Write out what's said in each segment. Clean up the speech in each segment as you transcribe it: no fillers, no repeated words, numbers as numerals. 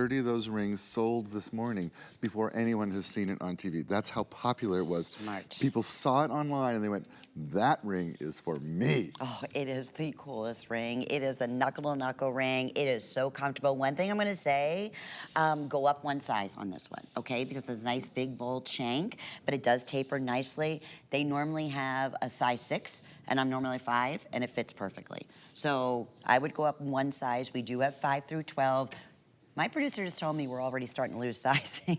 30 of those rings sold this morning before anyone has seen it on TV. That's how popular it was. Smart. People saw it online and they went, that ring is for me. Oh, it is the coolest ring. It is the knuckle-to-knuckle ring. It is so comfortable. One thing I'm gonna say, go up one size on this one, okay? Because it's a nice big bold shank, but it does taper nicely. They normally have a size 6, and I'm normally 5, and it fits perfectly. So I would go up one size. We do have 5 through 12. My producer just told me we're already starting to lose sizing.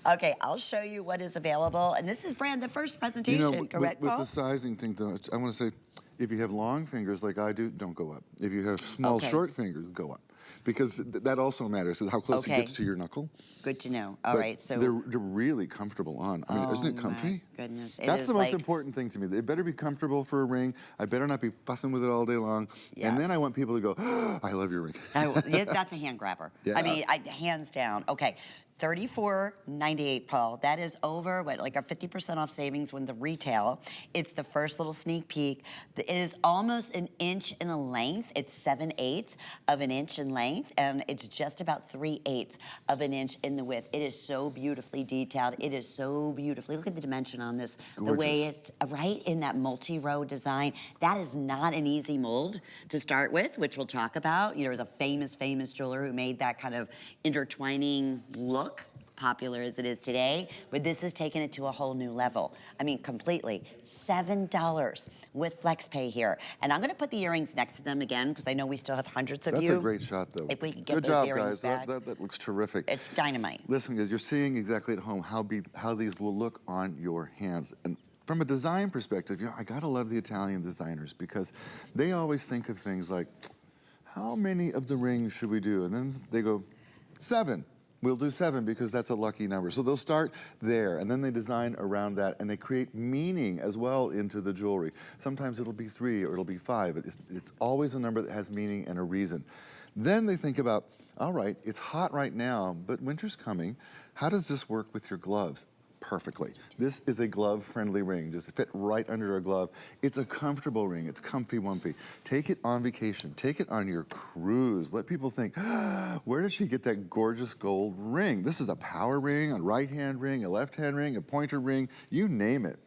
Okay, I'll show you what is available. And this is the first presentation, correct, with Paul? the sizing thing, though, I want to say, if you have long fingers like I do, don't go up. If you have small, short fingers, go up. Because that also matters, is how close it gets to your knuckle. Good to know. All right, so they're really comfortable on. I mean, isn't it comfy? My goodness, That's the most important thing to me. They better be comfortable for a ring. I better not be fussing with it all day long. Yes. And then I want people to go, oh, I love your ring. Yeah, that's a hand grabber. Yeah. I mean, hands down. Okay. $34.98, Paul. That is over, like a 50% off savings when the retail. It's the first little sneak peek. It is almost an inch in length. It's 7/8 of an inch in length, and it's just about 3/8 of an inch in the width. It is so beautifully detailed. It is so beautifully, look at the dimension on this. Gorgeous. The way it's right in that multi-row design. That is not an easy mold to start with, which we'll talk about. You know, there's a famous jeweler who made that kind of intertwining look, popular as it is today, but this has taken it to a whole new level. I mean, completely. $7 with FlexPay here. And I'm gonna put the earrings next to them again, because I know we still have hundreds of you. That's a great shot, though. If we could get Good those job, earrings guys. back. That looks terrific. It's dynamite. Listen, guys, you're seeing exactly at home how these will look on your hands. And from a design perspective, I gotta love the Italian designers, because they always think of things like, how many of the rings should we do? And then they go, 7. We'll do 7 because that's a lucky number. So they'll start there, and then they design around that, and they create meaning as well into the jewelry. Sometimes it'll be 3 or it'll be 5. It's always a number that has meaning and a reason. Then they think about, all right, it's hot right now, but winter's coming. How does this work with your gloves? Perfectly. This is a glove-friendly ring. Just fit right under a glove. It's a comfortable ring. It's comfy-wumpy. Take it on vacation. Take it on your cruise. Let people think, where did she get that gorgeous gold ring? This is a power ring, a right-hand ring, a left-hand ring, a pointer ring, you name it.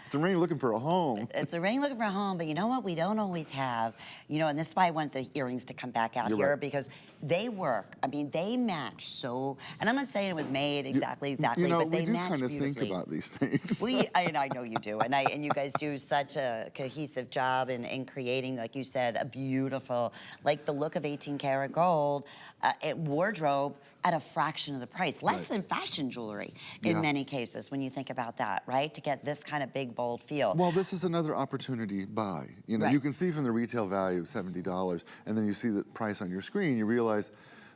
It's a ring looking for a home. It's a ring looking for a home, but you know what we don't always have? You know, and this is why I want the earrings to come back out here, because they work. I mean, they match so, and I'm not saying it was made exactly, but they match beautifully. Think about these things. I know you do, and you guys do such a cohesive job in creating, like you said, a beautiful, like the look of 18 karat gold wardrobe at a fraction of the price, less than fashion jewelry in many cases when you think about that, right? To get this kind of big, bold feel. Well, this is another opportunity buy. You know, you can see from the retail value of $70, and then you see the price on your screen, you realize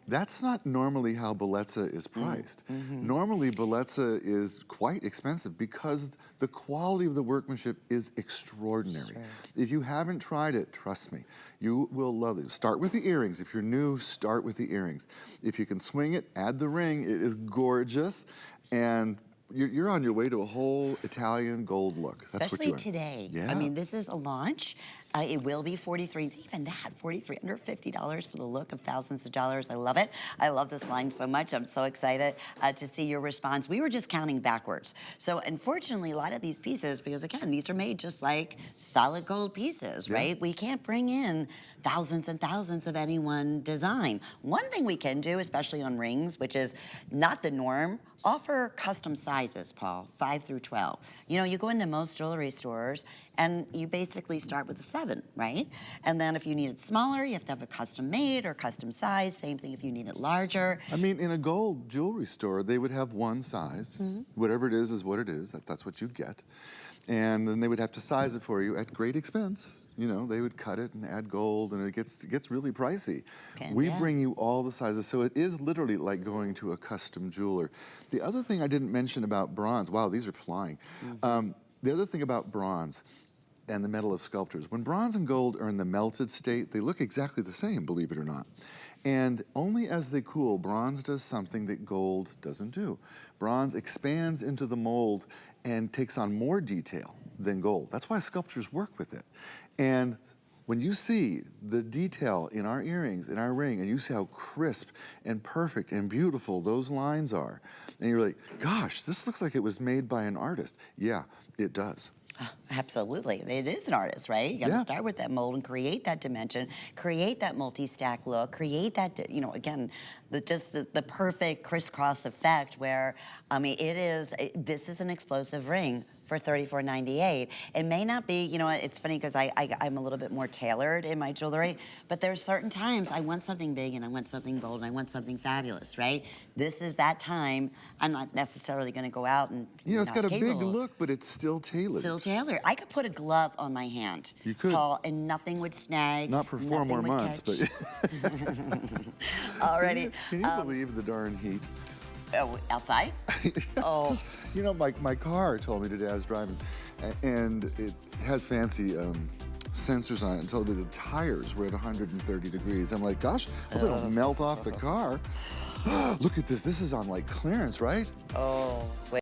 that's not normally how Bellezza is priced. Normally, Bellezza is quite expensive because the quality of the workmanship is extraordinary. If you haven't tried it, trust me, you will love it. Start with the earrings. If you're new, start with the earrings. If you can swing it, add the ring. It is gorgeous, and you're on your way to a whole Italian gold look. That's Especially what you today. Yeah. I mean, this is a launch. It will be $43, even that, $43, under $50 for the look of thousands of dollars. I love it. I love this line so much. I'm so excited to see your response. We were just counting backwards. So unfortunately, a lot of these pieces, because again, these are made just like solid gold pieces, right? We can't bring in thousands and thousands of any one design. One thing we can do, especially on rings, which is not the norm, offer custom sizes, Paul, 5 through 12. You know, you go into most jewelry stores and you basically start with a 7, right? And then if you need it smaller, you have to have a custom made or custom size. Same thing if you need it larger. I mean, in a gold jewelry store, they would have one size. Whatever it is what it is. That's what you'd get. And then they would have to size it for you at great expense. You know, they would cut it and add gold, and it gets really pricey. We bring you all the sizes, so it is literally like going to a custom jeweler. The other thing I didn't mention about bronze, wow, these are flying. The other thing about bronze and the metal of sculptures, when bronze and gold are in the melted state, they look exactly the same, believe it or not. And only as they cool, bronze does something that gold doesn't do. Bronze expands into the mold and takes on more detail than gold. That's why sculptures work with it. And when you see the detail in our earrings, in our ring, and you see how crisp and perfect and beautiful those lines are, and you're like, gosh, this looks like it was made by an artist. Yeah, it does. Absolutely. It is an artist, right? You got to start with that mold and create that dimension, create that multi-stack look, create that, you know, again, the perfect crisscross effect where, I mean, this is an explosive ring for $34.98. It may not be, you know, it's funny because I'm a little bit more tailored in my jewelry, but there's certain times I want something big and I want something bold and I want something fabulous, right? This is that time. I'm not necessarily going to go out and, you know, it's got a big look, but it's still tailored. Still tailored. I could put a glove on my hand, you could, Paul, and nothing would snag. Not for 4 more months, but. Already. Can you believe the darn heat? Oh, outside? Oh. You know, my car told me today, I was driving, and it has fancy sensors on it, and told me the tires were at 130 degrees. I'm like, gosh, I hope they don't melt off the car. Look at this. This is on like clearance, right? Oh, wait.